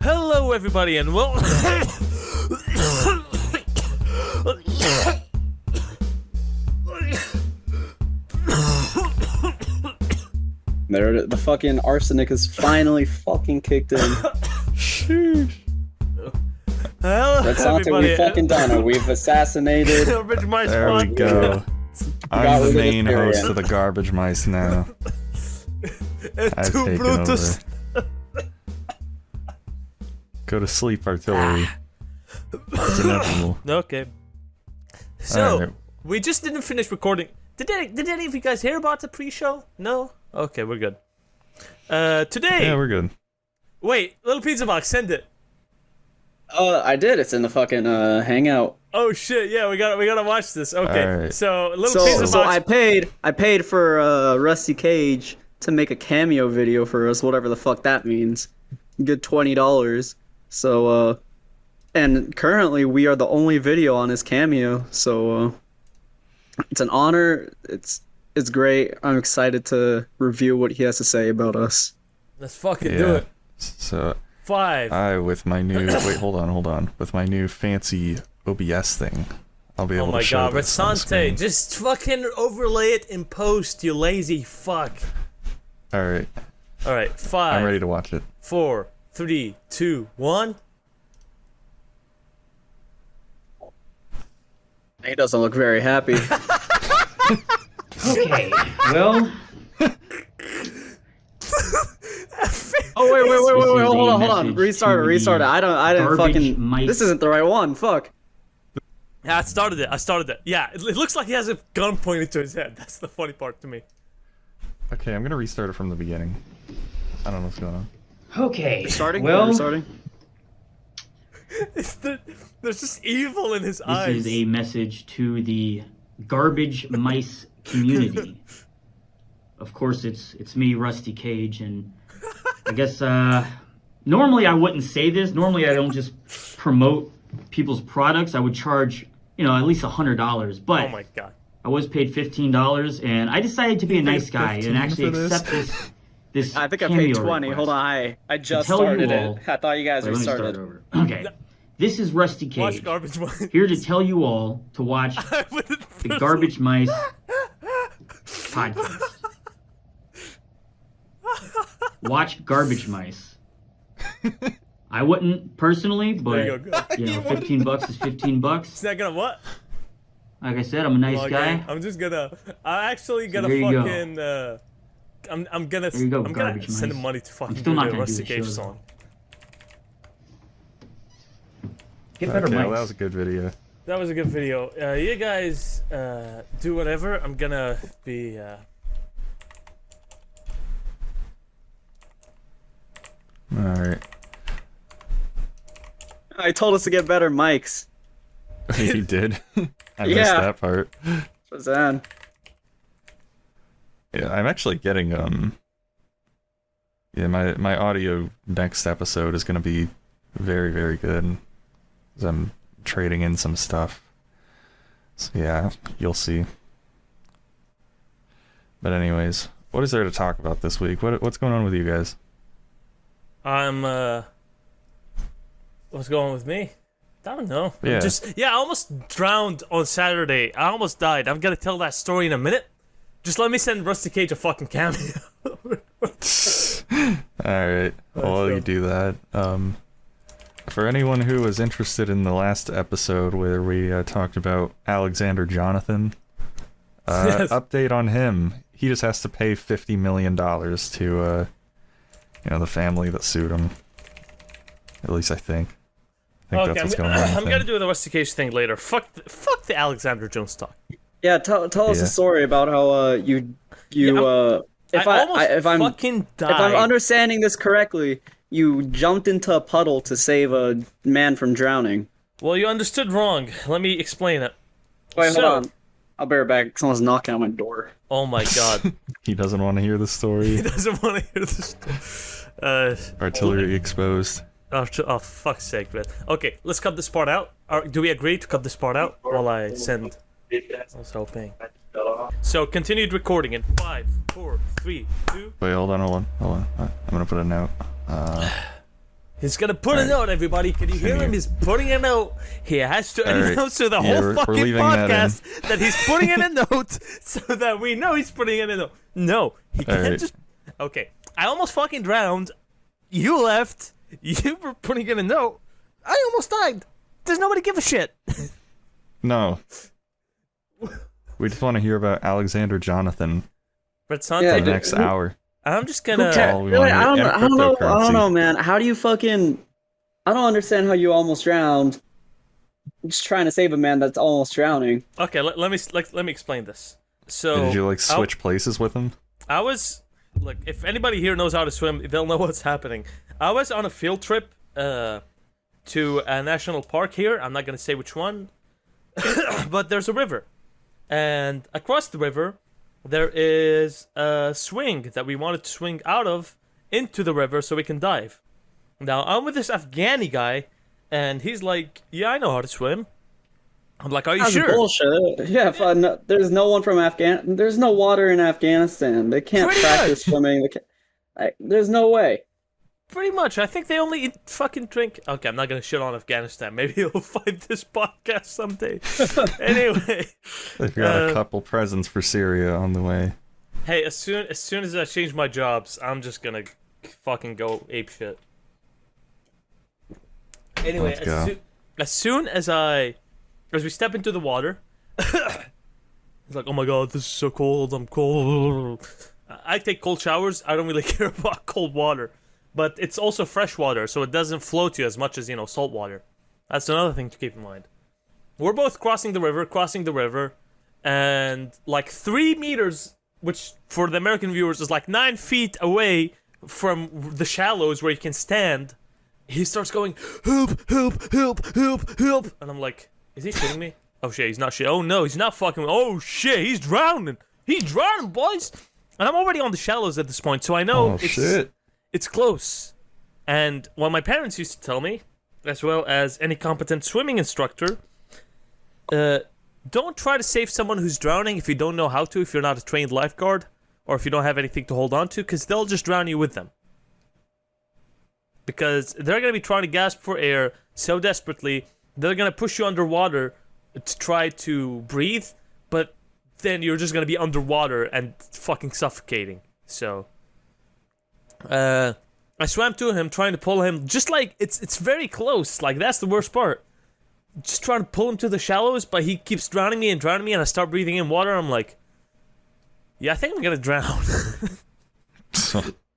Hello, everybody, and welcome. There, the fucking arsenic is finally fucking kicked in. Hello, Redsonte, everybody. we fucking done it. We've assassinated. There we go. I'm the main host of the Garbagemice now. I've Two taken Brutus. over. Go to sleep, artillery. It's inevitable. Okay. So, Alright. we just didn't finish recording. Did any of you guys hear about the pre-show? No? Okay, we're good. Today... Yeah, we're good. Wait, Little Pizza Box, send it. I did. It's in the fucking hangout. Oh shit, yeah, we gotta watch this. Okay, Alright. so Little Pizza So Box... I paid for Rustycage to make a cameo video for us, whatever the fuck that means. Good $20. So and currently we are the only video on his cameo. So it's an honor. It's great. I'm excited to review what he has to say about us. Let's fucking do it. So 5. with my new wait, hold on. With my new fancy OBS thing, I'll be able Oh my to show god, this on Redsonte, screen. just fucking overlay it in post, you lazy fuck. Alright, Alright, 5. I'm ready to watch it. 4, 3, 2, 1. He doesn't look very happy. Okay, well, Oh wait, This is hold a on. message Restart it. to I didn't fucking. Garbagemice. This isn't the right one. Fuck. Yeah, I started it. Yeah, it looks like he has a gun pointed to his head. That's the funny part to me. Okay, I'm gonna restart it from the beginning. I don't know what's going on. okay, Restarting. well, Restarting. There's just evil in his this eyes. is a message to the Garbagemice community. Of course, it's me, Rustycage, and I guess normally I wouldn't say this. Normally I don't just promote people's products. I would charge, at least $100. But Oh my god. I was paid $15, and I decided to be a nice guy and actually for this? accept this. I think I cameo paid 20. request. Hold on. I just tell you started all- it. I thought you guys Wait, let me start restarted. over. Okay, this is Watch Rustycage. Garbage One. Here to tell you all to watch the Garbagemice podcast. Watch Garbagemice. I wouldn't personally, There you but go. $15 is $15. It's not gonna what? Like I said, I'm a nice Okay, guy. I'm just gonna. I actually gonna there you go. fucking. I'm gonna. There you go, I'm gonna Garbage send Mice. money to fucking still do not the gonna do the Rusty Cage show, song. Get better Okay, mics. well, that was a good video. That was a good video. You guys do whatever. I'm gonna be. Alright. I told us to get better mics. He did. I missed Yeah. that part. What's that? Yeah, I'm actually getting yeah, my audio next episode is gonna be very, very good. 'Cause I'm trading in some stuff. So yeah, you'll see. But anyways, what is there to talk about this week? What's going on with you guys? What's going on with me? I don't know. Yeah. I almost drowned on Saturday. I almost died. I'm gonna tell that story in a minute. Just let me send Rusty Cage a fucking cameo. Alright, while go. you do that, for anyone who was interested in the last episode where we talked about Alexander Jonathan, Yes. update on him. He just has to pay $50 million to, the family that sued him. At least I think. Okay, That's what's going on. with I'm him. gonna do the Rusty Cage thing later. Fuck the Alexander Jones talk. Yeah, tell us Yeah. a story about how you if I almost if I'm fucking died. if I'm understanding this correctly, you jumped into a puddle to save a man from drowning. Well, you understood wrong. Let me explain it. Wait, So- hold on. I'll be right back. Someone's knocking on my door. Oh my god. He doesn't want to hear the He story. doesn't want to hear this. Artillery exposed. Oh, fuck's sake, man. Okay, let's cut this part out. Do we agree to cut this part out while I send? I was hoping. So, continued recording in 5, 4, 3, 2. Wait, hold on. I'm gonna put a note. He's gonna put a note, everybody. Can you hear him? He's putting a note. He has to announce to the whole fucking podcast that he's putting in a note so that we know he's putting in a note. No, he can't just... Okay, I almost fucking drowned. You left. You were putting in a note. I almost died. Does nobody give a shit? No. We just want to hear about Alexander Jonathan Redsonte. for the next hour. I'm just gonna... I don't know, man. How do you fucking... I don't understand how you almost drowned. I'm just trying to save a man that's almost drowning. Okay, let me explain this. So did you like switch places with him? I was... Look, if anybody here knows how to swim, they'll know what's happening. I was on a field trip to a national park here. I'm not gonna say which one. But there's a river. And across the river... there is a swing that we wanted to swing out of into the river so we can dive. Now, I'm with this Afghani guy, and he's like, yeah, I know how to swim. I'm like, are you sure? Bullshit. Yeah, there's no one from There's no water in Afghanistan. They can't practice swimming. There's no way. Pretty much. I think they only eat, fucking drink. Okay, I'm not gonna shit on Afghanistan. Maybe he'll find this podcast someday. Anyway, they've got a couple presents for Syria on the way. Hey, as soon as I change my jobs, I'm just gonna fucking go ape shit. Anyway, as soon as we step into the water, it's like, oh my god, this is so cold. I'm cold. I take cold showers. I don't really care about cold water. But it's also fresh water, so it doesn't float you as much as, salt water. That's another thing to keep in mind. We're both crossing the river, and like 3 meters, which for the American viewers is like 9 feet away from the shallows where you can stand, he starts going, help, help, help, help, help. And I'm like, is he shitting me? Oh shit, he's not shit. Oh no, he's not fucking. Oh shit, he's drowning. He's drowning, boys. And I'm already on the shallows at this point, so I know it's close. And what my parents used to tell me, as well as any competent swimming instructor, don't try to save someone who's drowning if you don't know how to, if you're not a trained lifeguard, or if you don't have anything to hold on to, because they'll just drown you with them. Because they're going to be trying to gasp for air so desperately, they're going to push you underwater to try to breathe, but then you're just going to be underwater and fucking suffocating. So... I swam to him, trying to pull him, just like, it's very close, like, that's the worst part. Just trying to pull him to the shallows, but he keeps drowning me, and I start breathing in water, I'm like, yeah, I think I'm gonna drown.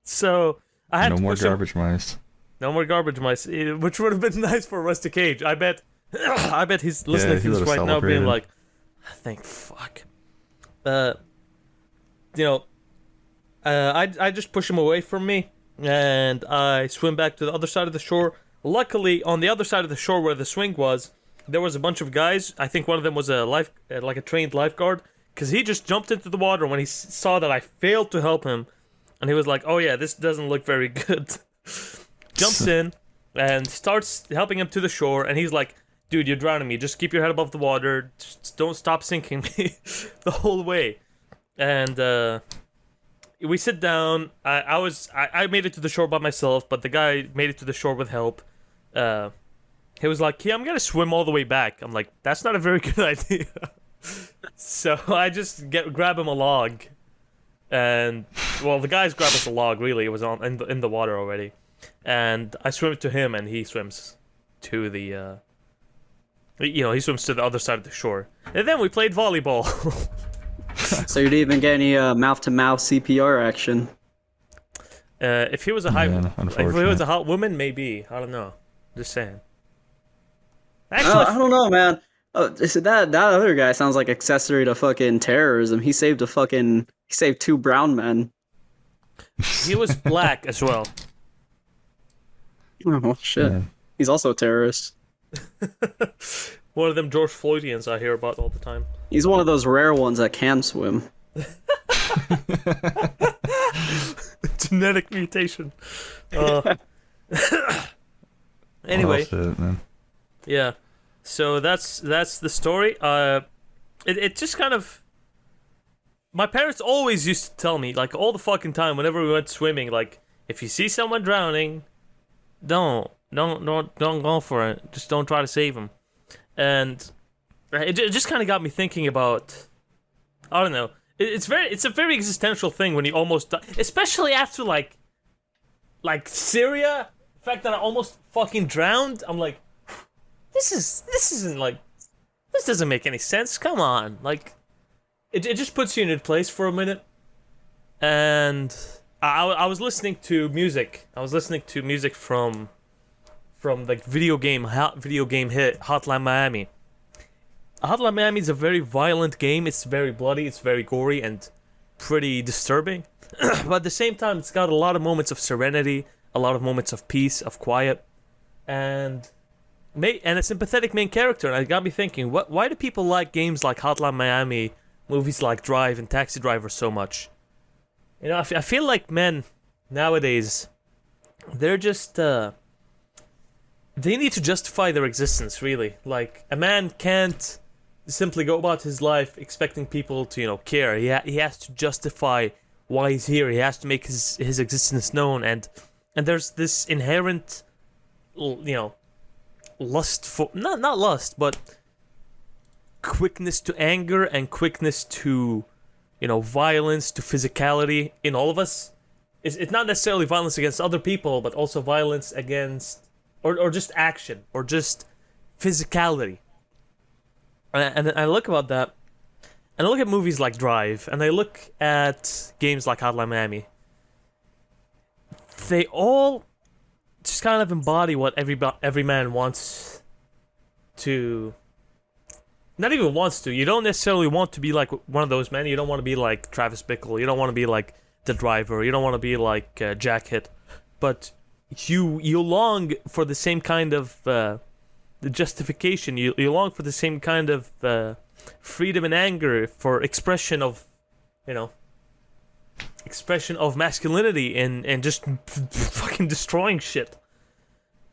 So, I had to push him. No more garbage mice, which would have been nice for Rustycage. I bet he's listening to this right now, being like, thank fuck. I just push him away from me, and I swim back to the other side of the shore. Luckily, on the other side of the shore where the swing was, there was a bunch of guys. I think one of them was like a trained lifeguard, because he just jumped into the water when he saw that I failed to help him, and he was like, oh yeah, this doesn't look very good. Jumps in, and starts helping him to the shore, and he's like, dude, you're drowning me. Just keep your head above the water. Just don't stop sinking me the whole way. And, we sit down. I made it to the shore by myself, but the guy made it to the shore with help. He was like, yeah, I'm gonna swim all the way back. I'm like, that's not a very good idea. So I just grab him a log, and well, the guys grab us a log. Really, it was in the water already, and I swim to him, and he swims to the he swims to the other side of the shore, and then we played volleyball. So you didn't even get any mouth-to-mouth CPR action. If he was a hot woman, maybe. I don't know. Just saying. Actually, I don't know, man. That other guy sounds like accessory to fucking terrorism. He saved 2 brown men. He was black as well. Oh shit! Yeah. He's also a terrorist. One of them George Floydians I hear about all the time. He's one of those rare ones that can swim. Genetic mutation. Anyway, shit, man. Yeah. So that's the story. It just kind of. My parents always used to tell me, like, all the fucking time, whenever we went swimming, like, if you see someone drowning, don't Don't go for it. Just don't try to save him. And it just kind of got me thinking about, I don't know. It's a very existential thing when you almost die, especially after like Syria. The fact that I almost fucking drowned. I'm like, this isn't like, this doesn't make any sense. Come on, like, it just puts you in a place for a minute. And I was listening to music. I was listening to music from like video game hit Hotline Miami. Hotline Miami is a very violent game. It's very bloody, it's very gory, and pretty disturbing. But at the same time, it's got a lot of moments of serenity, a lot of moments of peace, of quiet, and a sympathetic main character. And it got me thinking, why do people like games like Hotline Miami, movies like Drive and Taxi Driver so much? You know, I feel like men nowadays, they're just they need to justify their existence, really. Like, a man can't simply go about his life expecting people to, you know, care. He has to justify why he's here. He has to make his existence known, and there's this inherent, you know, lust for not lust, but quickness to anger and quickness to, you know, violence, to physicality in all of us. It's not necessarily violence against other people, but also violence against, or just action, or just physicality. And I look about that, and I look at movies like Drive, and I look at games like Hotline Miami. They all just kind of embody what every man wants to. Not even wants to. You don't necessarily want to be like one of those men. You don't want to be like Travis Bickle. You don't want to be like The Driver. You don't want to be like Jack Hitt. But you long for the same kind of the justification. You long for the same kind of freedom and anger, for expression of, you know, expression of masculinity and just fucking destroying shit.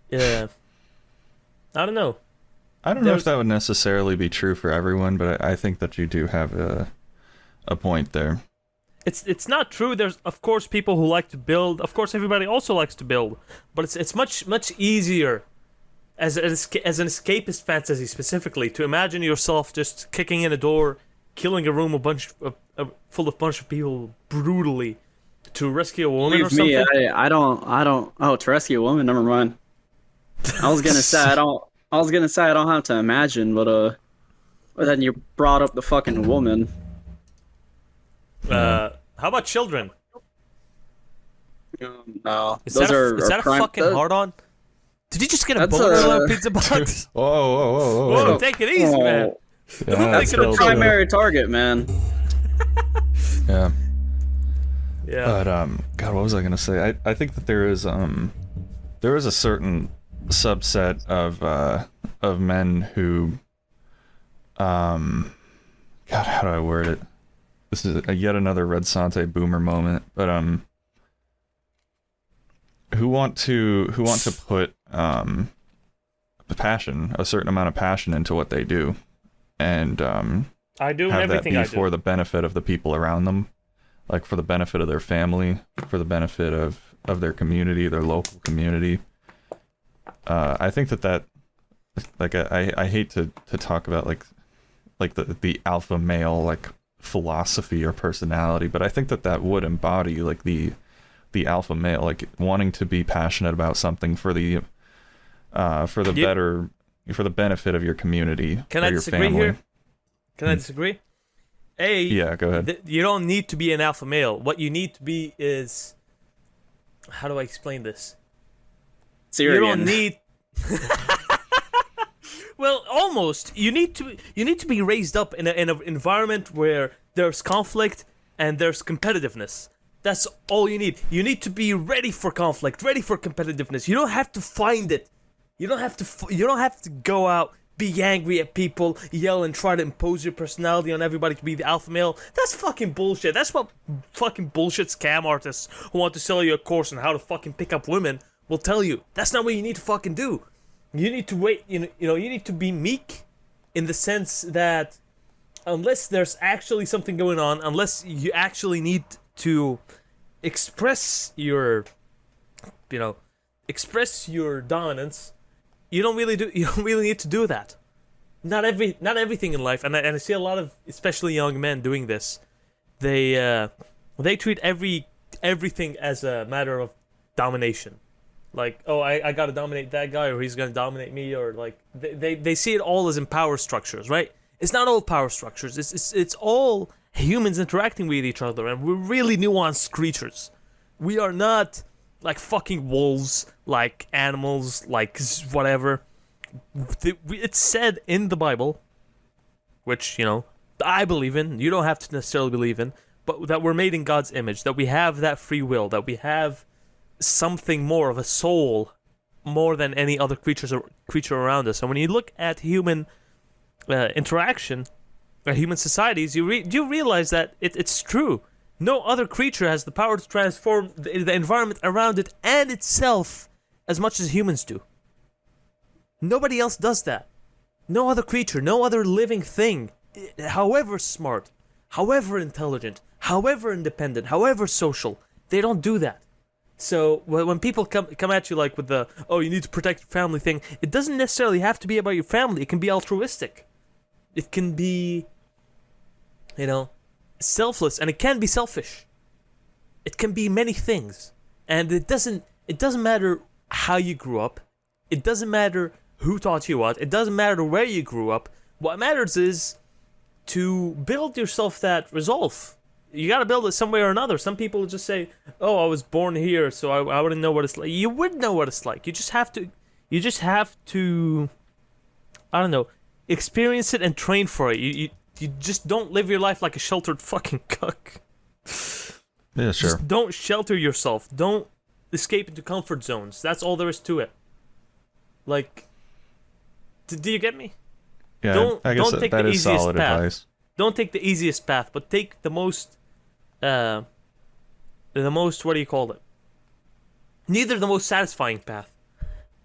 Yeah. I don't know. I don't know if that would necessarily be true for everyone, but I think that you do have a point there. It's not true. There's, of course, people who like to build. Of course, everybody also likes to build, but it's much easier as an escapist fantasy specifically to imagine yourself just kicking in a door, killing a room full of bunch of people brutally to rescue a woman or something. I don't. Oh, to rescue a woman. Never mind. I was gonna say I don't have to imagine, but then you brought up the fucking woman. How about children? No, Is that a fucking hard-on? Did you just get a boner on a pizza box? Whoa. Take it easy, man. Yeah, That's the primary target, man. Yeah. Yeah. But God, what was I gonna say? I think that there is a certain subset of men who God, how do I word it? This is yet another Redsonte boomer moment, but who want to put a certain amount of passion into what they do, and I do have everything that be for the benefit of the people around them, like for the benefit of their family, for the benefit of their community, their local community. I think that like I hate to talk about like the alpha male like philosophy or personality, but I think that would embody like the alpha male, like wanting to be passionate about something for the for the benefit of your community. Can or I your disagree family. here? Can I disagree? Yeah, go ahead. You don't need to be an alpha male. What you need to be is, how do I explain this? Syrian. You don't need. Well, almost. You need to be raised up in an environment where there's conflict and there's competitiveness. That's all you need. You need to be ready for conflict, ready for competitiveness. You don't have to find it. You don't have to go out, be angry at people, yell and try to impose your personality on everybody to be the alpha male. That's fucking bullshit. That's what fucking bullshit scam artists who want to sell you a course on how to fucking pick up women will tell you. That's not what you need to fucking do. You need to wait, you know, you need to be meek in the sense that unless there's actually something going on, unless you actually need to express your, you know, express your dominance, you don't really need to do that. Not everything in life, and I see a lot of especially young men doing this. They treat everything as a matter of domination. Like, oh, I gotta dominate that guy, or he's gonna dominate me, or like they see it all as in power structures, right? It's not all power structures. It's all humans interacting with each other, and we're really nuanced creatures. We are not like fucking wolves, like animals, like whatever. It's said in the Bible, which, you know, I believe in. You don't have to necessarily believe in, but that we're made in God's image, that we have that free will, that we have something more of a soul, more than any other creature around us. And when you look at human interaction, human societies, you realize that it's true. No other creature has the power to transform the environment around it and itself as much as humans do. Nobody else does that. No other creature, no other living thing, however smart, however intelligent, however independent, however social, they don't do that. So when people come at you like with the, oh, you need to protect your family thing, it doesn't necessarily have to be about your family. It can be altruistic. It can be, you know, selfless, and it can be selfish. It can be many things. And it doesn't matter how you grew up. It doesn't matter who taught you what. It doesn't matter where you grew up. What matters is to build yourself that resolve. You gotta build it some way or another. Some people just say, oh, I was born here, so I wouldn't know what it's like. You would know what it's like. You just have to, I don't know, experience it and train for it. You just don't live your life like a sheltered fucking cuck. Yeah, sure. Just don't shelter yourself. Don't escape into comfort zones. That's all there is to it. Like, do you get me? Yeah, I guess don't take that the is easiest solid path. advice. Don't take the easiest path, but take the most, what do you call it? Neither the most satisfying path.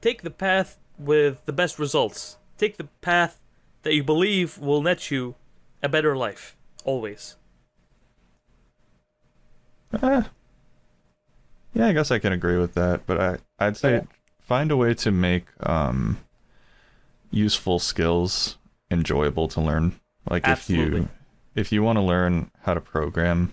Take the path with the best results. Take the path that you believe will net you a better life. Always. Yeah, I guess I can agree with that, but I'd say find a way to make useful skills enjoyable to learn. Like, absolutely. if you want to learn how to program,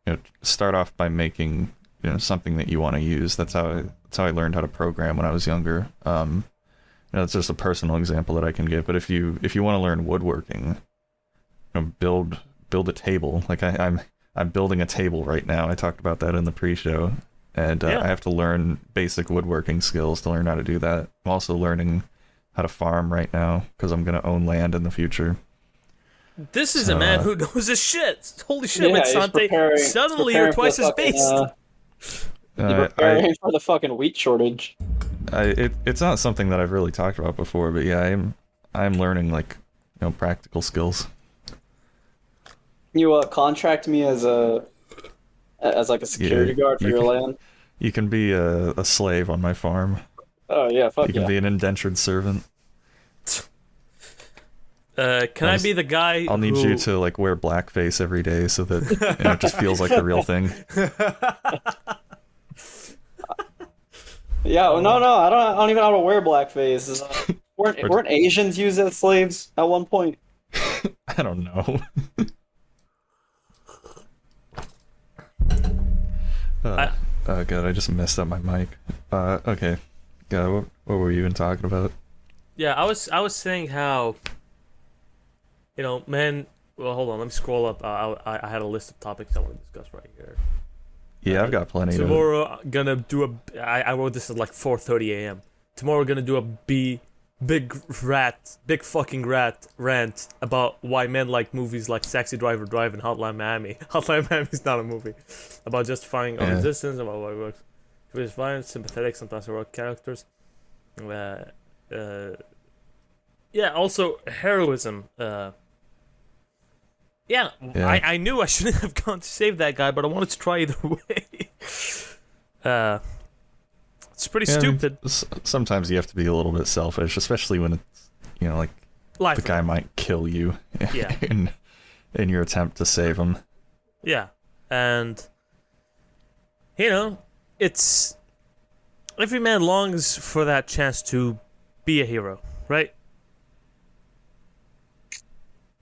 you know, start off by making, you know, something that you want to use. That's how I learned how to program when I was younger. You know, it's just a personal example that I can give. But if you want to learn woodworking, you know, build a table. Like I'm building a table right now. I talked about that in the pre-show, and I have to learn basic woodworking skills to learn how to do that. I'm also learning how to farm right now because I'm gonna own land in the future. This is a man who knows his shit. Holy shit, Yeah, Redsonte. Suddenly you're twice as based. He's preparing for the fucking wheat shortage. It's not something that I've really talked about before, but yeah, I'm learning, like, you know, practical skills. You contract me as like a security guard for your land? You can be a slave on my farm. Oh yeah, fuck You can be an indentured servant. Can I be the guy I'll need you to, like, wear blackface every day so that, you know, it just feels like the real thing. Yeah, well, no, I don't even know how to wear blackface. Weren't Asians used as slaves at one point? I don't know. Oh god, I just messed up my mic. Okay. Yeah, what were you even talking about? Yeah, I was saying how, you know, man. Well, hold on. Let me scroll up. I had a list of topics I want to discuss right here. Yeah, I've got plenty. Tomorrow, gonna do I wrote this at like 4:30 a.m. Tomorrow, gonna do a big fucking rat rant about why men like movies like Taxi Driver Drive and Hotline Miami. Hotline Miami is not a movie. About justifying our existence, about why it works. It was violent, sympathetic, sometimes heroic characters. Yeah, also heroism. Yeah, I knew I shouldn't have gone to save that guy, but I wanted to try either way. It's pretty stupid. I mean, sometimes you have to be a little bit selfish, especially when it's, you know, like, the guy might kill you in your attempt to save him. Yeah, and, you know, it's every man longs for that chance to be a hero, right?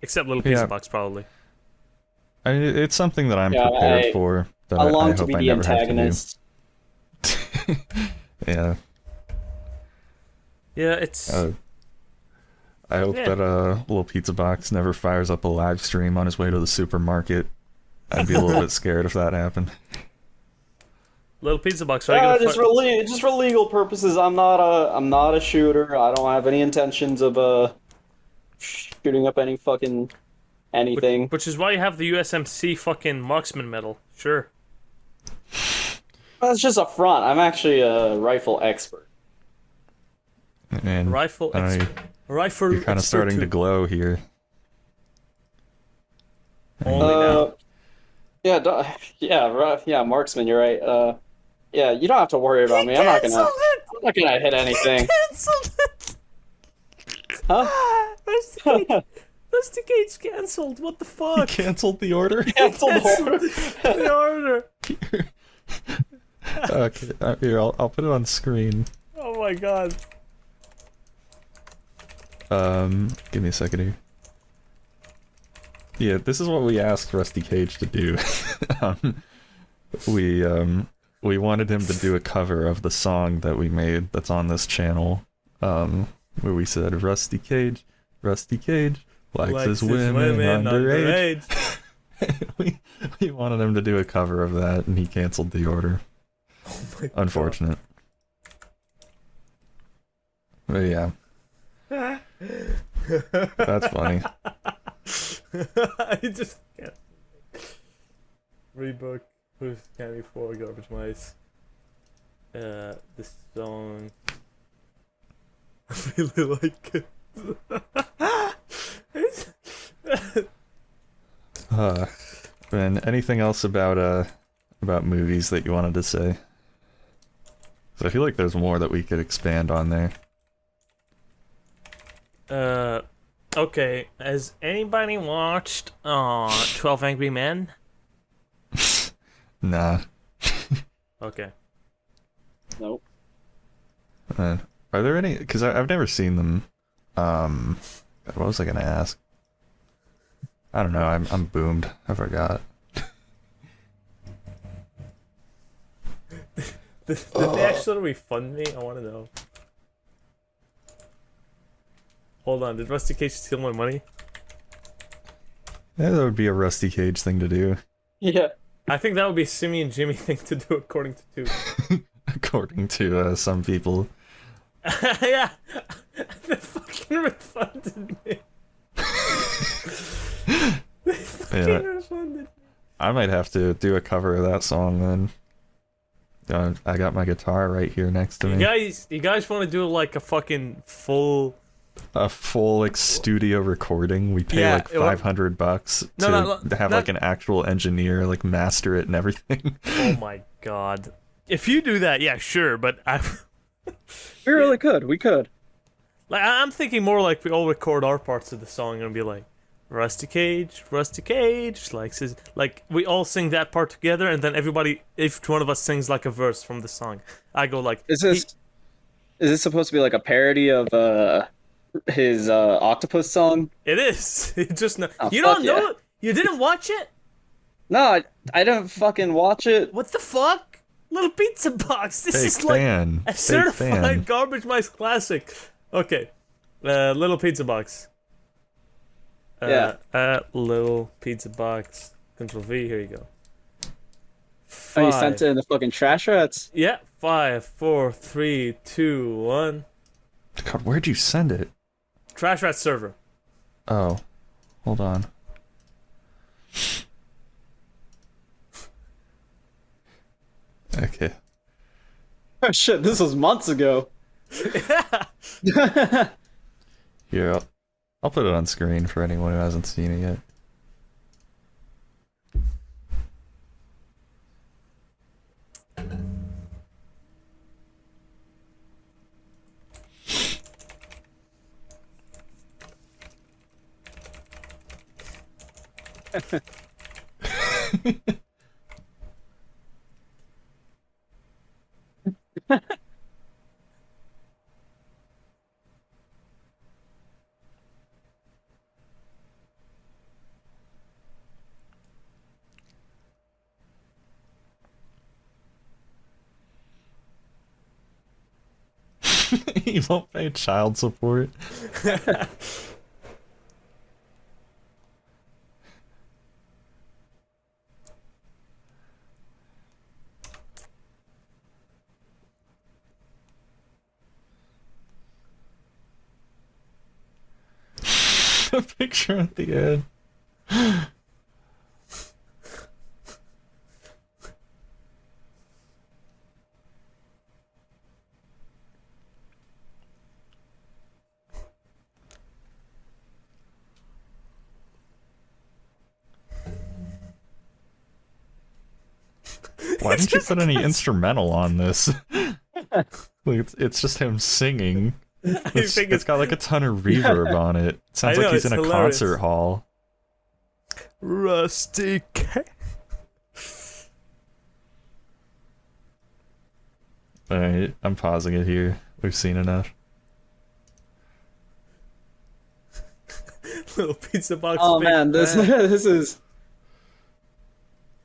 Except Little Pizza Yeah. Box, probably. I mean, it's something that I'm Yeah, prepared for. That I long I to hope be I the never antagonist. have to do. Yeah. Yeah, it's I hope Yeah. that Little Pizza Box never fires up a live stream on his way to the supermarket. I'd be a little bit scared if that happened. Little Pizza Box. Are you gonna Just for legal purposes, I'm not a shooter. I don't have any intentions of shooting up any fucking anything. Which is why you have the USMC fucking marksman medal. Sure. That's just a front. I'm actually a rifle expert. And Rifle. I don't know, Rifle. you're kind of starting to glow here. Only now. Yeah, marksman. You're right. Yeah, you don't have to worry about me. I'm not gonna hit anything. Cancelled it. Huh? Rustycage cancelled. What the He fuck? canceled the order? Cancel the order. The order. Okay, here, I'll put it on screen. Oh my god. Give me a second here. Yeah, this is what we asked Rustycage to do. We wanted him to do a cover of the song that we made that's on this channel, where we said Rustycage likes his women underage. we wanted him to do a cover of that, and he canceled the order. Oh my God. Unfortunate. But yeah. That's funny. I just can't. Rebook. Who's Candy for Garbagemice? This song. I really like it. Ben, anything else about movies that you wanted to say? 'Cause I feel like there's more that we could expand on there. Okay. Has anybody watched 12 Angry Men? Nah. Okay. Nope. Are there any? Because I've never seen them. God, what was I gonna ask? I don't know. I'm boomed. I forgot. Did they actually refund me? I want to know. Hold on. Did Rustycage steal my money? Yeah, that would be a Rustycage thing to do, Yeah. I think that would be a Simi and Jimmy thing to do, according to two. according to some people. Yeah. They fucking refunded me. They fucking refunded me. I might have to do a cover of that song then. I got my guitar right here next to me. You guys want to do like a fucking full... A full like studio recording. We pay Yeah, like $500 to have like an actual engineer like master it and everything. Oh my god. If you do that, yeah, sure, but We really could. We could. like I'm thinking more like we all record our parts of the song and be like, Rustycage likes his, like we all sing that part together, and then each one of us sings like a verse from the song. I go like, Is this supposed to be like a parody of his octopus song? It is. It just Oh, you don't fuck know yeah. it? You didn't watch it? No, I didn't fucking watch it. What the fuck? Little Pizza Box. This Fake is like fan. a Fake certified fan. Garbagemice classic. Okay. Little Pizza Box. Yeah. Little Pizza Box. Control V, here you go. Oh, you sent it in the fucking trash rats? Yeah. 5, 4, 3, 2, 1. God, where'd you send it? Trash Rat server. Oh, hold on. Okay. Oh shit, this was months ago. Here, I'll put it on screen for anyone who hasn't seen it yet. You won't pay child support. A picture at the end. Why didn't you put any instrumental on this? Like, it's just him singing. It's got like a ton of reverb on it. It sounds like he's in a hilarious. concert hall. Rustycage. Alright, I'm pausing it here. We've seen enough. Little pizza box. Oh big man, this fan.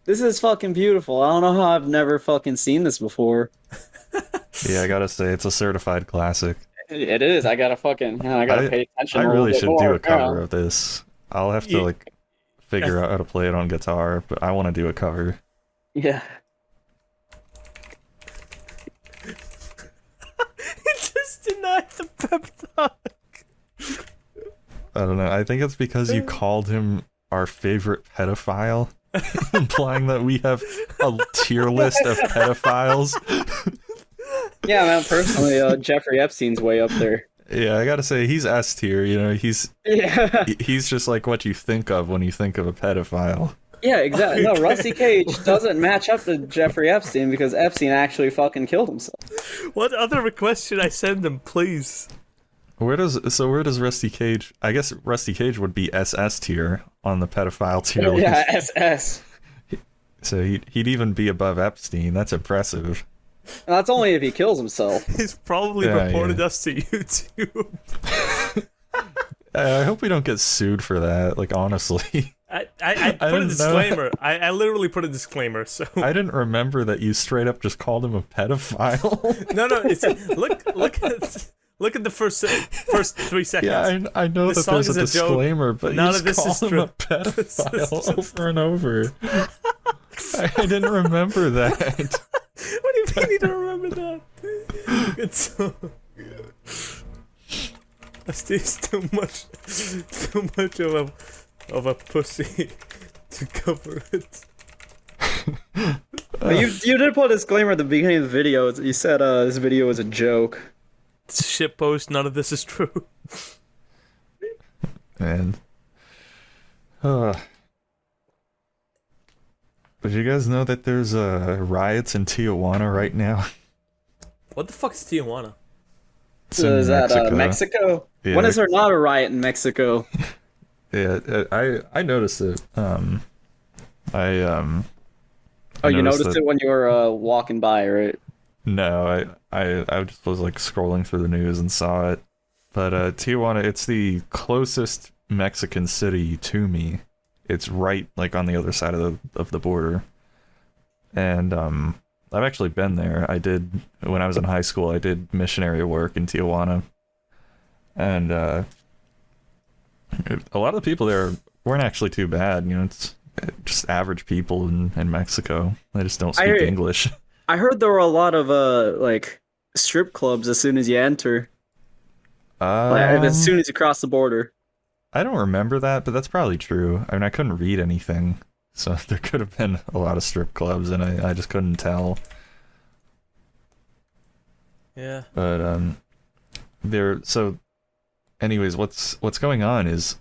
this is fucking beautiful. I don't know how I've never fucking seen this before. Yeah, I gotta say, it's a certified classic. It is. I gotta pay attention. I a really little bit should more. do a cover of this. I'll have to, Yeah. like, figure out how to play it on guitar, but I want to do a cover. Yeah. It just denied the pep talk. I don't know. I think it's because you called him our favorite pedophile, implying that we have a tier list of pedophiles. Yeah, man. Personally, Jeffrey Epstein's way up there. Yeah, I gotta say, he's S tier, you know, he's Yeah. he's just like what you think of when you think of a pedophile. Yeah, exactly. No, Rustycage doesn't match up to Jeffrey Epstein because Epstein actually fucking killed himself. What other request should I send him, please? Where does Rustycage, I guess Rustycage would be SS tier on the pedophile tier list. Yeah, SS. So he'd even be above Epstein. That's impressive. And that's only if he kills himself. He's probably Yeah, reported yeah. us to YouTube. I hope we don't get sued for that, like, honestly. I I put a didn't know. disclaimer. I literally put a disclaimer. So I didn't remember that you straight up just called him a pedophile. no, it's look at the first 3 seconds. Yeah, I know This that there's a song is a joke. disclaimer, but None you of this just is call him a true. pedophile over and over. I didn't remember that. What do you mean you don't remember that? Good song. That's too much of a pussy to cover it. But you did put a disclaimer at the beginning of the video. You said this video was a joke. It's shit post. None of this is true. And did you guys know that there's riots in Tijuana right now? What the fuck is Tijuana? It's in Is that Mexico? Yeah. When is there not a riot in Mexico? Yeah, I noticed it. Oh, you noticed that- it when you were walking by, right? No, I just was like scrolling through the news and saw it. But Tijuana, it's the closest Mexican city to me. It's right like on the other side of the border. And I've actually been there. I did when I was in high school. I did missionary work in Tijuana. And a lot of the people there weren't actually too bad. You know, it's just average people in Mexico. They just don't speak English. I heard there were a lot of like strip clubs as soon as you enter, like, as soon as you cross the border. I don't remember that, but that's probably true. I mean, I couldn't read anything, so there could have been a lot of strip clubs, and I just couldn't tell. Yeah. But so anyways, what's going on is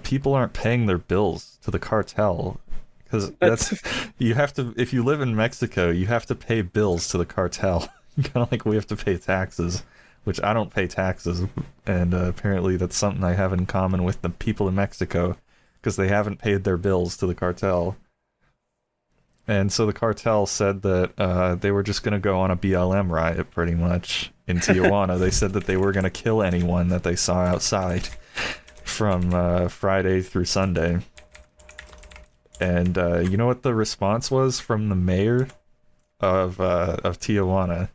people aren't paying their bills to the cartel. Because that's you have to, if you live in Mexico, you have to pay bills to the cartel. Kind of like we have to pay taxes, which I don't pay taxes, and apparently that's something I have in common with the people in Mexico, because they haven't paid their bills to the cartel. And so the cartel said that they were just going to go on a BLM riot, pretty much, in Tijuana. They said that they were going to kill anyone that they saw outside from Friday through Sunday. And you know what the response was from the mayor of Tijuana?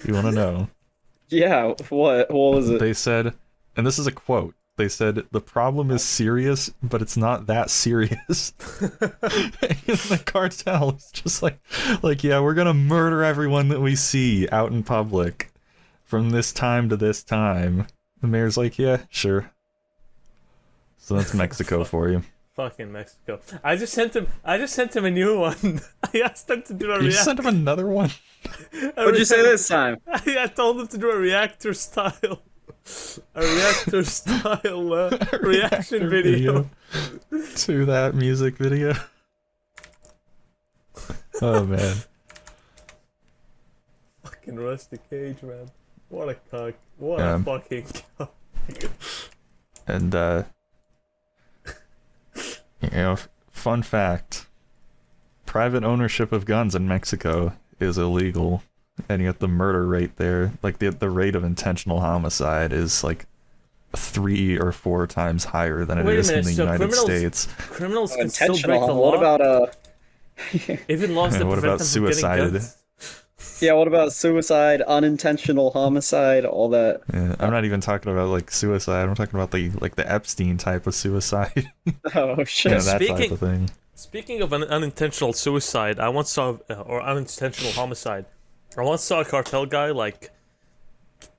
You want to know? Yeah, what was it? They said, and this is a quote. They said the problem is serious, but it's not that serious. The cartel is just like yeah, we're gonna murder everyone that we see out in public from this time to this time. The mayor's like, yeah, sure. So that's Mexico for you. Fucking Mexico. I just sent him a new one. I asked him to do a You just sent him another one? What'd you say this time? I told him to do a reactor style reaction video. To that music video. Oh man. Fucking Rustycage, man. What a cuck. What a fucking cuck. And you know, fun fact. Private ownership of guns in Mexico is illegal. And yet the murder rate there, like the rate of intentional homicide is like 3 or 4 times higher than it is in the United States. Criminals can still break the law. What about even laws that what prevent about them suicide? from getting guns. yeah, what about suicide, unintentional homicide, all that? Yeah, I'm not even talking about like suicide. I'm talking about the Epstein type of suicide. Oh shit. Yeah, that type of thing. Speaking of an unintentional suicide, I once saw or unintentional homicide. I once saw a cartel guy like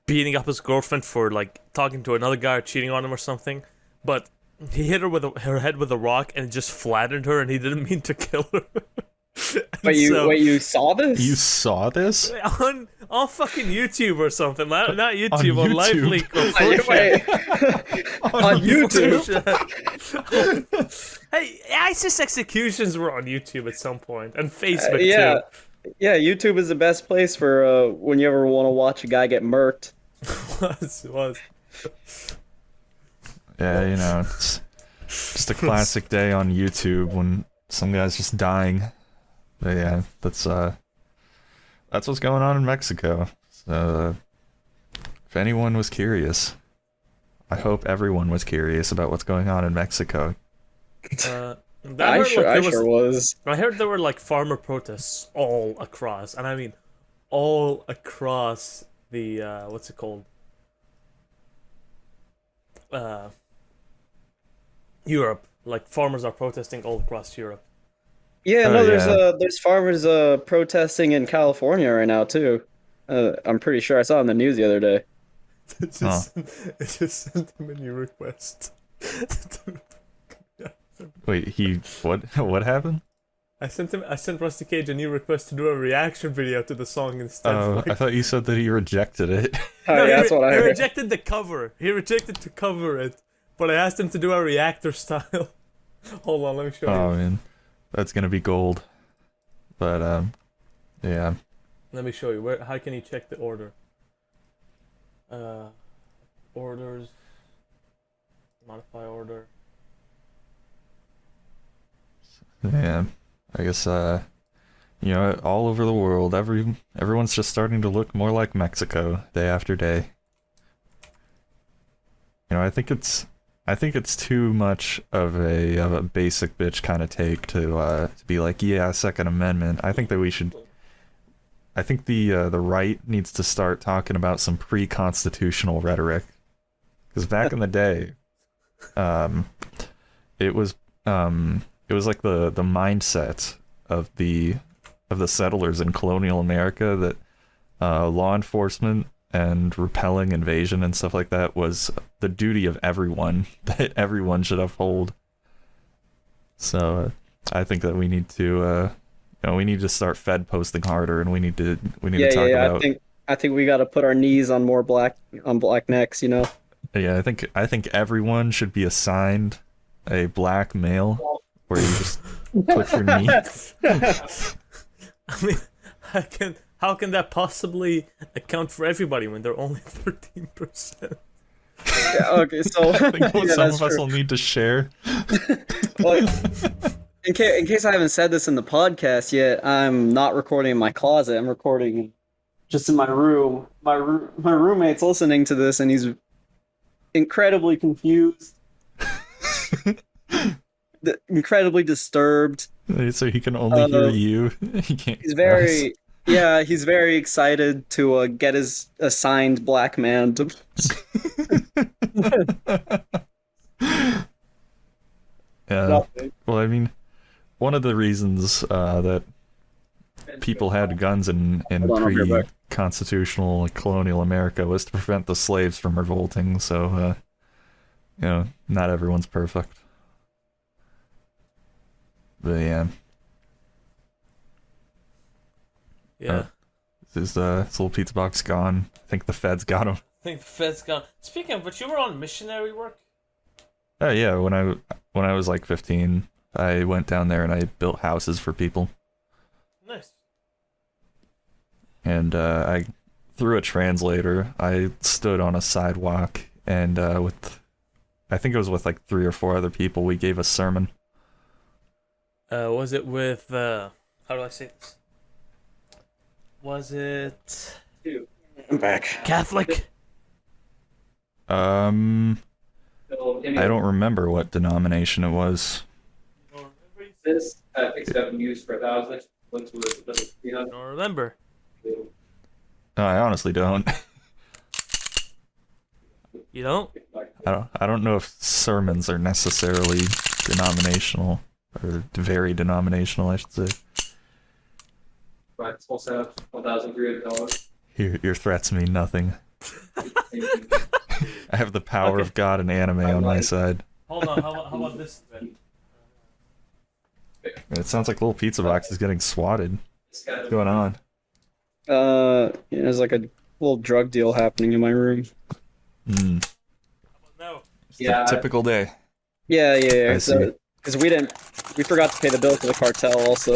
beating up his girlfriend for like talking to another guy or cheating on him or something, but he hit her with her head with a rock and it just flattened her, and he didn't mean to kill her. Wait, you saw this? You saw this? on fucking YouTube or something? Not YouTube, on YouTube. LiveLeak or Wait, 4chan. on YouTube? Hey, ISIS executions were on YouTube at some point, and Facebook Yeah. too. Yeah, YouTube is the best place for when you ever want to watch a guy get murked. was. Yeah, you know, it's just a classic day on YouTube when some guy's just dying. But yeah, that's what's going on in Mexico. So, if anyone was curious, I hope everyone was curious about what's going on in Mexico. I sure was. I heard there were like farmer protests all across, and I mean all across the what's it called? Europe. Like farmers are protesting all across Europe. Yeah, Oh, no, yeah. there's farmers protesting in California right now too. I'm pretty sure I saw it on the news the other day. It just sent him a new request. Wait, what happened? I sent Rustycage a new request to do a reaction video to the song instead. Oh, I thought you said that he rejected it. Oh, No, yeah, that's what I he heard. rejected the cover. He rejected to cover it, but I asked him to do a reactor style. Hold on, let me show you. Oh man, that's gonna be gold. But yeah. Let me show you. How can you check the order? Orders. Modify order. Yeah, I guess you know, all over the world, everyone's just starting to look more like Mexico day after day. You know, I think it's too much of a basic bitch kind of take to be like, yeah, Second Amendment. I think the right needs to start talking about some pre-constitutional rhetoric, because back in the day, it was like the mindset of the settlers in colonial America that law enforcement and repelling invasion and stuff like that was the duty of everyone, that everyone should uphold. So I think that we need to start Fed posting harder, and we need to talk about. I think we got to put our knees on more black necks, you know. Yeah, I think everyone should be assigned a black male where you just put your knee. I mean, how can that possibly account for everybody when they're only 13%? Yeah, okay, so I think yeah, some that's of us true. will need to share. Well, in case I haven't said this in the podcast yet, I'm not recording in my closet. I'm recording just in my room. My roommate's listening to this, and he's incredibly confused, incredibly disturbed. So he can only hear you. He can't. He's very Yeah, he's very excited to get his assigned black man to. Yeah. Nothing. Well, I mean, one of the reasons that people had guns in Hold on, I'll be right back. pre-constitutional colonial America was to prevent the slaves from revolting. So, not everyone's perfect. But yeah, Yeah. this little pizza box gone. I think the feds got him. I think the Fed's gone. Speaking of, but you were on missionary work? Oh yeah, when I was like 15, I went down there and I built houses for people. Nice. And I through a translator, I stood on a sidewalk and I think it was with like 3 or 4 other people, we gave a sermon. Was it with, how do I say this? Was it I'm back. Catholic? I don't remember what denomination it was. This picks it up and used for 1,000. What's with I don't remember. No, I honestly don't. You don't? I don't know if sermons are necessarily denominational or very denominational, I should say. Right, full setup, $1,300. Your threats mean nothing. I have the power Okay. of God and anime on my side. Hold on, how about this then? It sounds like Little Pizza Box is getting swatted. What's going on? There's like a little drug deal happening in my room. Mm, No. Yeah. typical day. Yeah. I see. Because we forgot to pay the bill for the cartel also.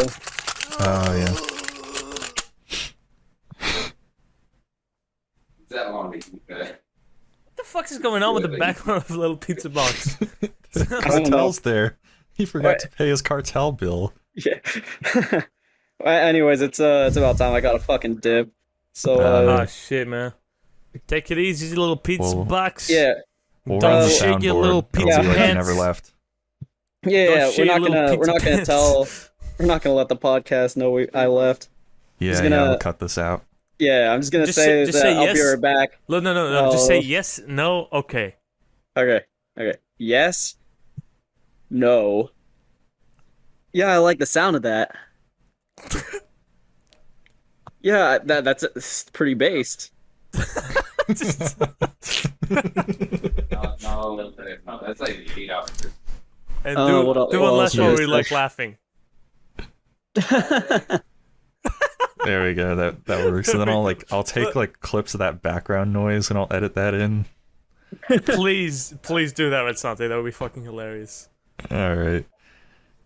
Oh yeah. That long to What the fuck is going on with the background of the Little Pizza Box? Cartel's there. He forgot to pay his cartel bill. Yeah. Anyways, it's about time I got a fucking dip. So Oh shit, man. Take it easy, Little Pizza Whoa. Box. yeah. We'll Don't run the shake your soundboard. little It'll pizza be like pants. you never left. Yeah, share your little we're not pizza gonna pants. we're not gonna let the podcast know I left. Yeah, gonna- yeah, we'll cut this out. Yeah, I'm just gonna Just say say- just that say I'll be yes. right back. No. Just say Oh. yes, no, okay. Okay. Yes. No. Yeah, I like the sound of that. Yeah, it's pretty based. No, that's like 8 hours. And what el- do what one else last you one guys where you like think? laughing. There we go. That works. And then I'll take like clips of that background noise and I'll edit that in. Please do that, Redsonte. That would be fucking hilarious. All right.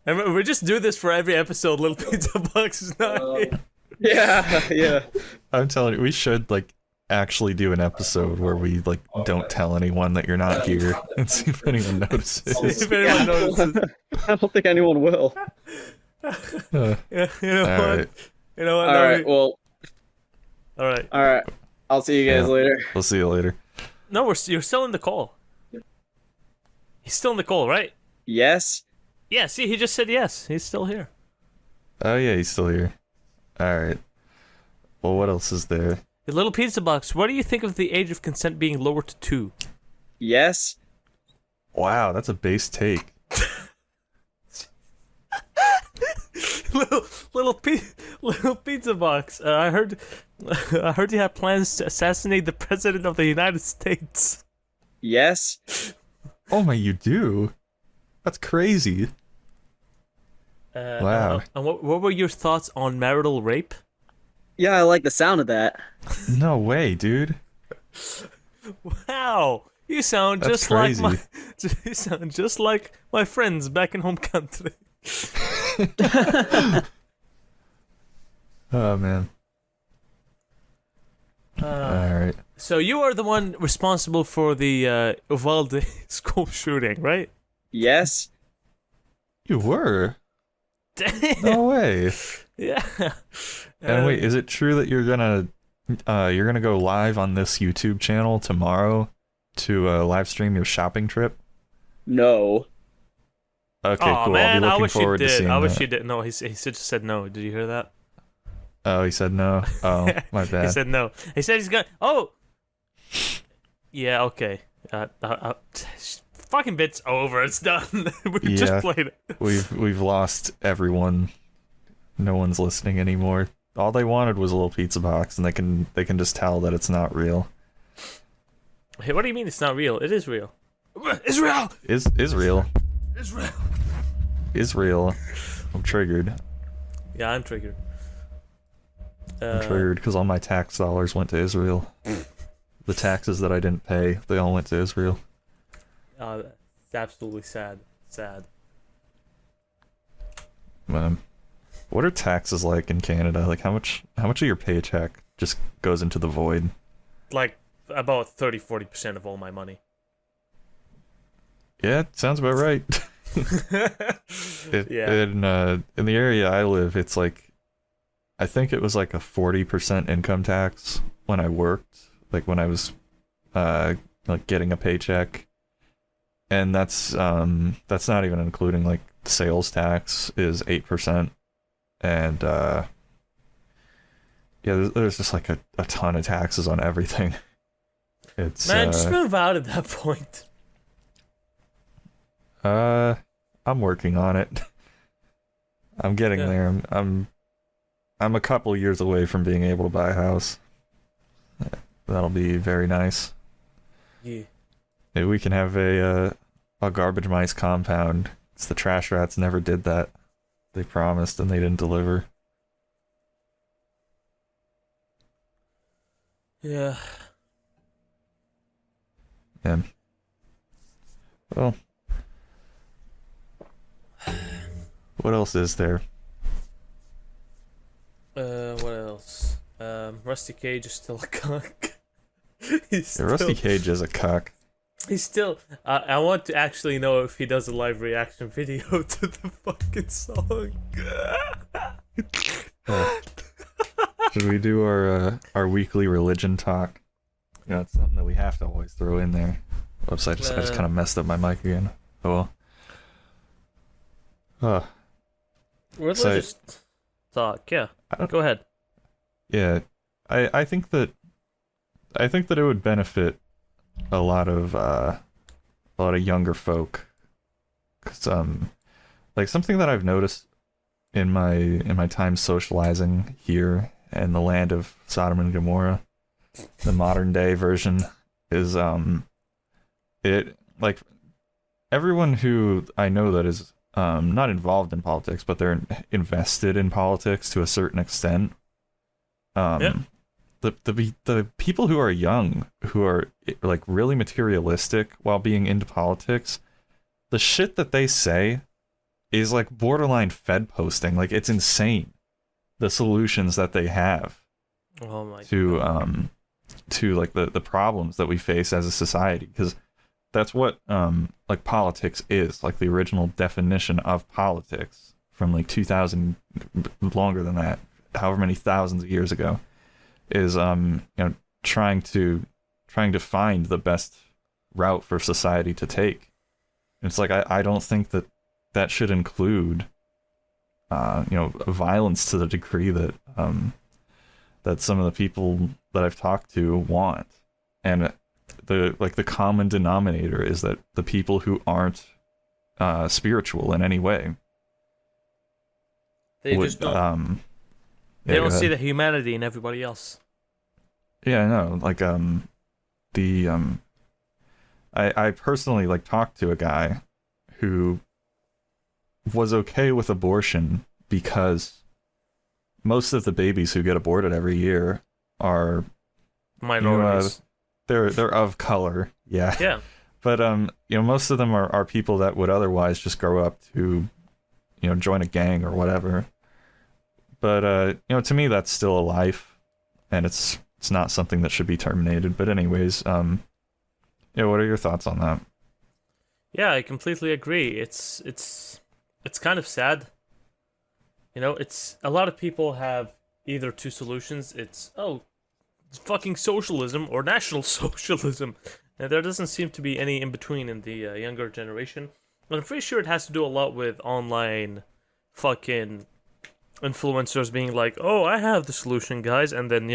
And we just do this for every episode. Little Pizza Box is not here. Yeah. I'm telling you, we should like actually do an episode where we like don't tell anyone that you're not here and see if anyone notices. If anyone notices. I don't think anyone will. Uh, Yeah, you know all what? right. You know what? All right. Well. All right. All right. I'll see you guys Yeah. later. We'll see you later. No, you're still in the call. He's still in the call, right? Yes. Yeah, see, he just said yes. He's still here. Oh yeah, he's still here. All right. Well, what else is there? The Little Pizza Box, what do you think of the age of consent being lowered to 2? Yes. Wow, that's a base take. little Pizza Box. I heard you have plans to assassinate the president of the United States. Yes. Oh my, you do? That's crazy. Wow. And what were your thoughts on marital rape? Yeah, I like the sound of that. No way, dude. Wow, you sound That's just like crazy. you sound just like my friends back in home country. Oh man. All right. So you are the one responsible for the Uvalde school shooting, right? Yes. You were? Damn. No way. Yeah. And wait, is it true that you're gonna go live on this YouTube channel tomorrow to live stream your shopping trip? No. Okay, Aw, cool. man, I'll be I looking wish you forward to did. seeing I wish that. you did. No, he just said no. Did you hear that? Oh, he said no. Oh, my bad. He said no. He said he's gonna. Oh. Yeah. Okay. Fucking bit's over. It's done. We just Yeah. played it. We've lost everyone. No one's listening anymore. All they wanted was a little pizza box, and they can just tell that it's not real. Hey, what do you mean it's not real? It is real. Israel. Israel. Israel. Israel. I'm triggered. Yeah, I'm triggered. I'm triggered because all my tax dollars went to Israel. The taxes that I didn't pay, they all went to Israel. It's absolutely sad. Sad. What are taxes like in Canada? Like how much of your paycheck just goes into the void? Like about 30-40% of all my money. Yeah, sounds about right. Yeah. In the area I live, it's like, I think it was like a 40% income tax when I worked, like when I was like getting a paycheck, and that's not even including like sales tax is 8%, and yeah, there's just like a ton of taxes on everything. It's Man, just move out at that point. I'm working on it. I'm getting there. I'm a couple years away from being able to buy a house. That'll be very nice. Yeah. Maybe we can have a Garbagemice compound. It's the trash rats never did that. They promised and they didn't deliver. Yeah. And well, what else is there? What else? Rustycage is still a cuck. Yeah, Rustycage is a cuck. He's still. I want to actually know if he does a live reaction video to the fucking song. Should we do our weekly religion talk? You know, it's something that we have to always throw in there. Oops, I just kind of messed up my mic again. Oh well. Religious talk, yeah. Go ahead. Yeah, I think that it would benefit a lot of younger folk, 'cause like something that I've noticed in my time socializing here in the land of Sodom and Gomorrah, the modern day version, is it, like, everyone who I know that is not involved in politics, but they're invested in politics to a certain extent. The people who are young, who are like really materialistic while being into politics, the shit that they say is like borderline Fed posting. Like, it's insane, the solutions that they have Oh my to like the problems that we face as a society, because that's what like politics is. Like, the original definition of politics from like 2000, longer than that, however many thousands of years ago, is you know, trying to find the best route for society to take. And it's like, I don't think that should include you know, violence to the degree that that some of the people that I've talked to want. And the common denominator is that the people who aren't spiritual in any way, They just don't. They yeah, don't go see ahead. the humanity in everybody else. Yeah, I know. Like, I personally like talked to a guy who was okay with abortion because most of the babies who get aborted every year are Minorities. they're of color. Yeah. Yeah. But you know, most of them are people that would otherwise just grow up to, you know, join a gang or whatever. But you know, to me that's still a life, and it's not something that should be terminated. But anyways, yeah, what are your thoughts on that? Yeah, I completely agree. It's kind of sad. You know, it's a lot of people have either two solutions. It's fucking socialism or national socialism. And there doesn't seem to be any in between in the younger generation. But I'm pretty sure it has to do a lot with online fucking influencers being like, "Oh, I have the solution, guys," and then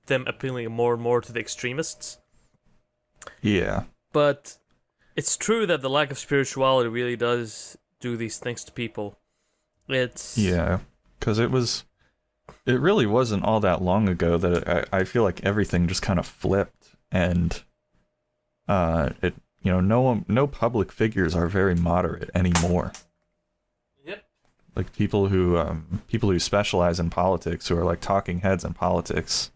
them appealing more and more to the extremists. Yeah. But it's true that the lack of spirituality really does do these things to people. Yeah, because it really wasn't all that long ago that I feel like everything just kind of flipped, and no public figures are very moderate anymore. Yep. Like people who specialize in politics, who are like talking heads in politics.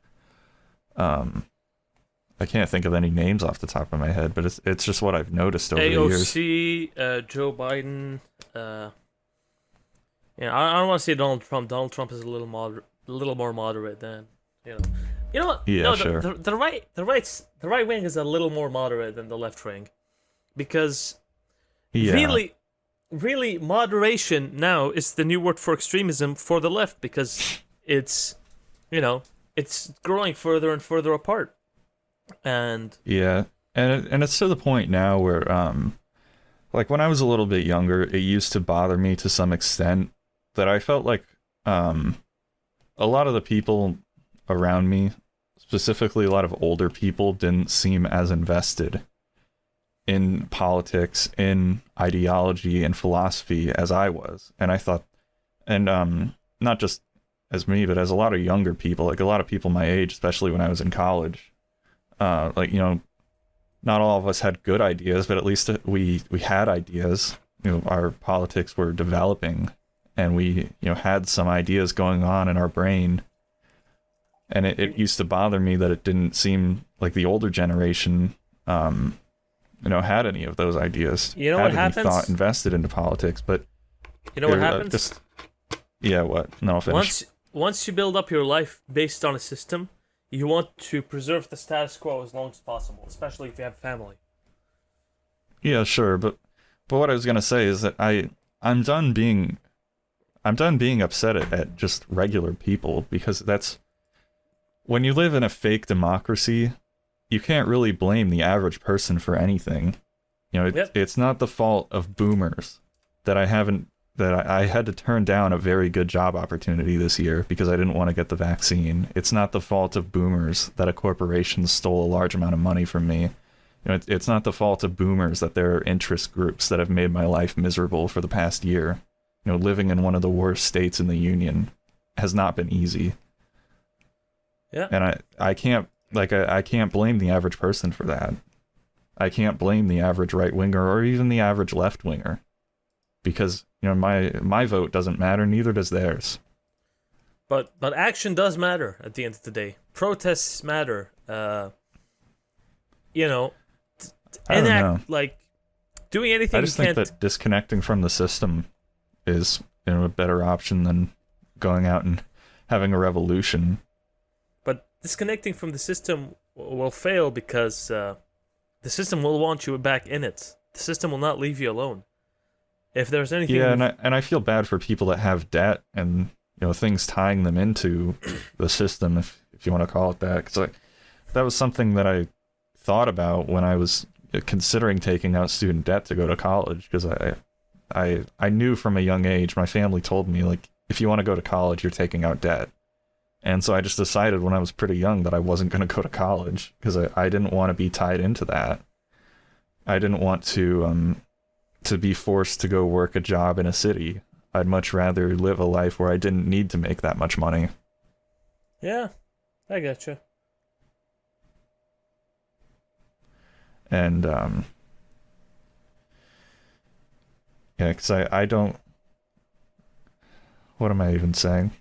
I can't think of any names off the top of my head, but it's just what I've noticed over the years. AOC, Joe Biden. I don't want to say Donald Trump. Donald Trump is a little more moderate than You know what? Yeah, no, sure. The right wing is a little more moderate than the left wing, because really moderation now is the new word for extremism for the left, because it's growing further and further apart. And yeah, and it's to the point now where like when I was a little bit younger, it used to bother me to some extent that I felt like a lot of the people around me, specifically a lot of older people, didn't seem as invested in politics, in ideology and philosophy as I was. And I thought, and not just as me, but as a lot of younger people, like a lot of people my age, especially when I was in college, not all of us had good ideas, but at least we had ideas. Our politics were developing, and we had some ideas going on in our brain. And it used to bother me that it didn't seem like the older generation had any of those ideas. You know what happens? Thought invested into politics, but what happens? What? No, I'll finish. Once you build up your life based on a system, you want to preserve the status quo as long as possible, especially if you have family. Yeah, sure, but what I was gonna say is that I'm done being upset at just regular people, because that's when you live in a fake democracy, you can't really blame the average person for anything. It's not the fault of boomers that I had to turn down a very good job opportunity this year because I didn't want to get the vaccine. It's not the fault of boomers that a corporation stole a large amount of money from me. It's not the fault of boomers that there are interest groups that have made my life miserable for the past year. Living in one of the worst states in the union has not been easy. Yeah. And I can't blame the average person for that. I can't blame the average right winger or even the average left winger, because my vote doesn't matter, neither does theirs. But action does matter at the end of the day. Protests matter. I don't know. Like doing anything. I just think that disconnecting from the system is a better option than going out and having a revolution. But disconnecting from the system will fail, because the system will want you back in it. The system will not leave you alone. If there's anything... Yeah, and I feel bad for people that have debt and, things tying them into the system, if you want to call it that. Because that was something that I thought about when I was considering taking out student debt to go to college. Because I knew from a young age, my family told me, like, if you want to go to college, you're taking out debt. And so I just decided when I was pretty young that I wasn't going to go to college, because I didn't want to be tied into that. I didn't want to be forced to go work a job in a city. I'd much rather live a life where I didn't need to make that much money. Yeah, I gotcha. And because I don't... What am I even saying?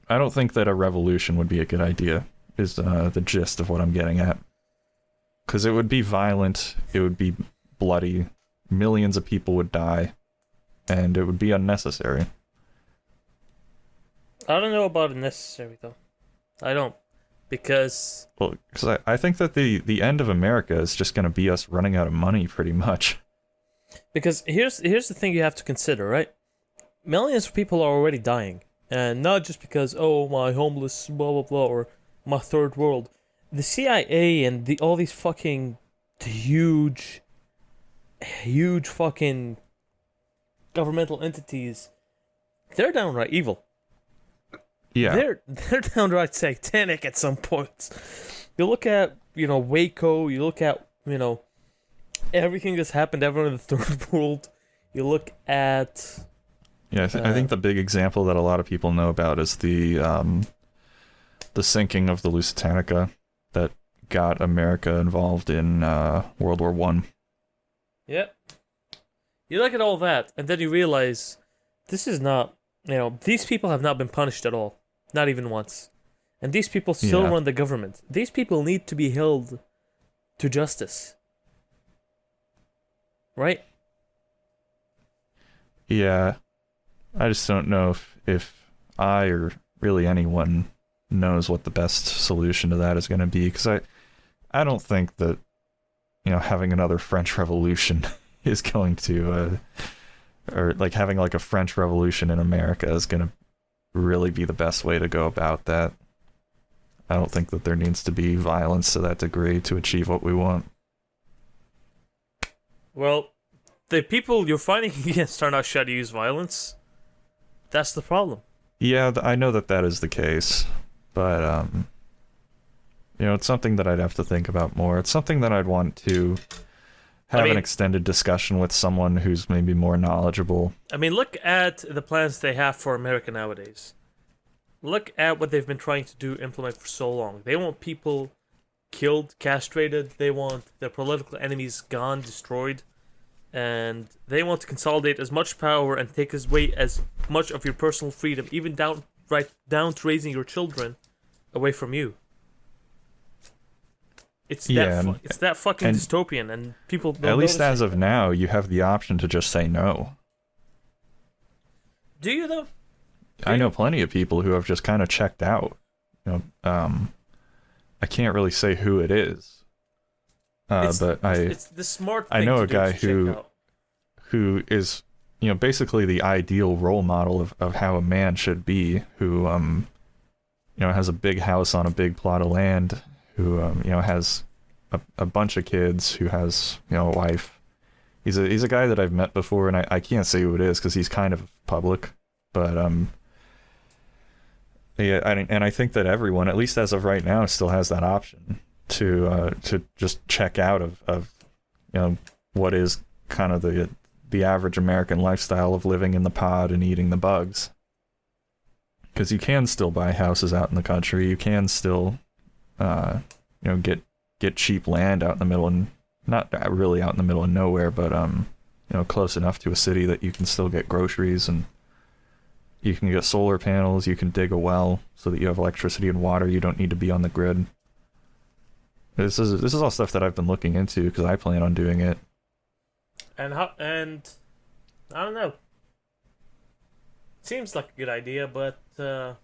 I don't think that a revolution would be a good idea, is the gist of what I'm getting at. Because it would be violent, it would be bloody, millions of people would die, and it would be unnecessary. I don't know about unnecessary, though. I don't. Because I think that the end of America is just going to be us running out of money, pretty much. Because here's the thing you have to consider, right? Millions of people are already dying. And not just because, my homeless, blah, blah, blah, or my third world. The CIA and all these fucking huge fucking governmental entities they're downright evil. Yeah. They're downright satanic at some points. You look at, Waco, you look at, everything that's happened ever in the third world. You look at... Yeah, I think the big example that a lot of people know about is the sinking of the Lusitanica that got America involved in World War One. Yep. You look at all that, and then you realize this is not, these people have not been punished at all. Not even once. And these people still run the government. These people need to be held to justice. Right? Yeah. I just don't know if I or really anyone knows what the best solution to that is going to be, because I don't think that having another French Revolution is going to or like having like a French Revolution in America is going to really be the best way to go about that. I don't think that there needs to be violence to that degree to achieve what we want. Well, the people you're fighting against are not shy to use violence. That's the problem. Yeah, I know that is the case, but it's something that I'd have to think about more. It's something that I'd want to have an extended discussion with someone who's maybe more knowledgeable. I mean, look at the plans they have for America nowadays. Look at what they've been trying to implement for so long. They want people killed, castrated. They want their political enemies gone, destroyed. And they want to consolidate as much power and take away as much of your personal freedom, even down to raising your children, away from you. It's that fucking dystopian, and people don't at least as it. of now, you have the option to just say no. Do you though? I know plenty of people who have just kind of checked out. I can't really say who it is. But it's the smart thing I know to a guy check out. who is basically the ideal role model of how a man should be, who has a big house on a big plot of land, who has a bunch of kids, who has a wife. He's a guy that I've met before, and I can't say who it is because he's kind of public, but I think that everyone, at least as of right now, still has that option to just check out of what is kind of the average American lifestyle of living in the pod and eating the bugs. Because you can still buy houses out in the country, you can still get cheap land out in the middle, and not really out in the middle of nowhere, but close enough to a city that you can still get groceries, and you can get solar panels, you can dig a well so that you have electricity and water, you don't need to be on the grid. This is all stuff that I've been looking into because I plan on doing it. And I don't know. Seems like a good idea, but I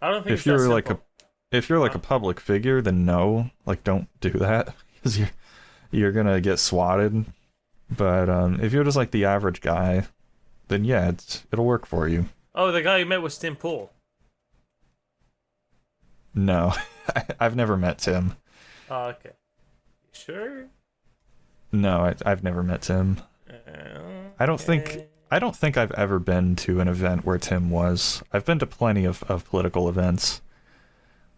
don't think if you're like a public figure, then no, like don't do that because you're gonna get swatted. But if you're just like the average guy, then yeah, it'll work for you. Oh, the guy you met was Tim Pool. No, I've never met Tim. Oh, okay. You sure? No, I've never met Tim. I don't think I've ever been to an event where Tim was. I've been to plenty of political events.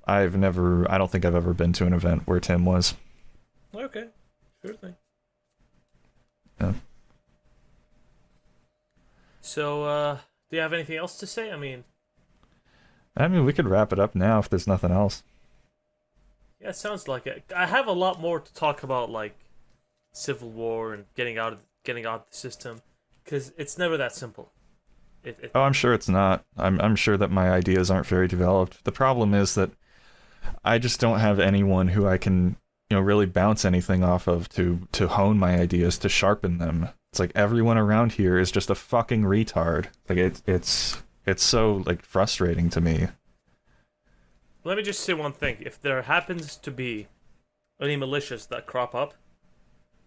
I don't think I've ever been to an event where Tim was. Okay, sure thing. Yeah. So, do you have anything else to say? I mean, we could wrap it up now if there's nothing else. Yeah, it sounds like it. I have a lot more to talk about, like Civil War and getting out of the system, because it's never that simple. Oh, I'm sure it's not. I'm sure that my ideas aren't very developed. The problem is that I just don't have anyone who I can, really bounce anything off of to hone my ideas, to sharpen them. It's like everyone around here is just a fucking retard. Like it's so like frustrating to me. Let me just say one thing. If there happens to be any militias that crop up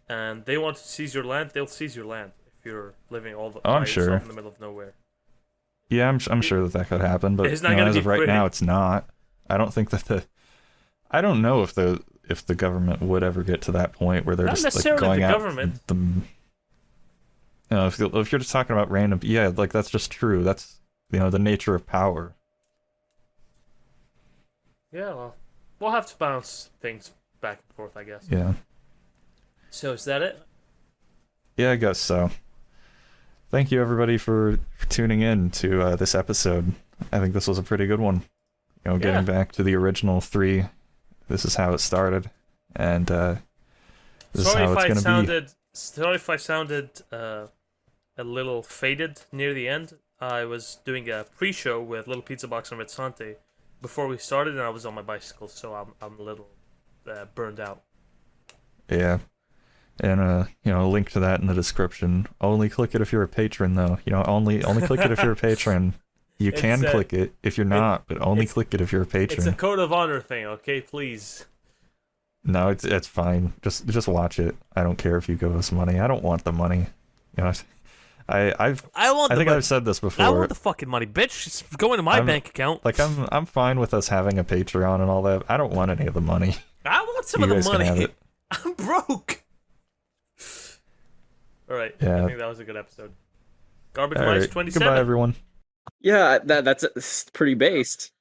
and they want to seize your land, they'll seize your land if you're living all the by yourself in the middle of nowhere. Yeah, I'm sure that could happen, but it's not gonna as be of right pretty. now, it's not. I don't think that I don't know if the government would ever get to that point where they're Not just like necessarily going the out. government. if you're just talking about random, yeah, like that's just true. That's the nature of power. Yeah, well, we'll have to bounce things back and forth, I guess. Yeah. So is that it? Yeah, I guess so. Thank you everybody for tuning in to this episode. I think this was a pretty good one. Getting back to the original 3. This is how it started, and this is how it's gonna be. Sorry if I sounded a little faded near the end. I was doing a pre-show with Little Pizza Box and Redsonte before we started, and I was on my bicycle, so I'm a little burned out. Yeah. And a link to that in the description. Only click it if you're a patron, though. Only click it if you're a patron. You can click it if you're not, but only click it if you're a patron. It's a code of honor thing, okay? Please. No, it's fine. Just watch it. I don't care if you give us money. I don't want the money. I think I've said this before. I want the fucking money, bitch. It's going to my bank account. Like I'm fine with us having a Patreon and all that. I don't want any of the money. I want some of the money. I'm broke. All right. Yeah. I think that was a good episode. Garbagemice 27. Goodbye, everyone. Yeah, that's pretty based.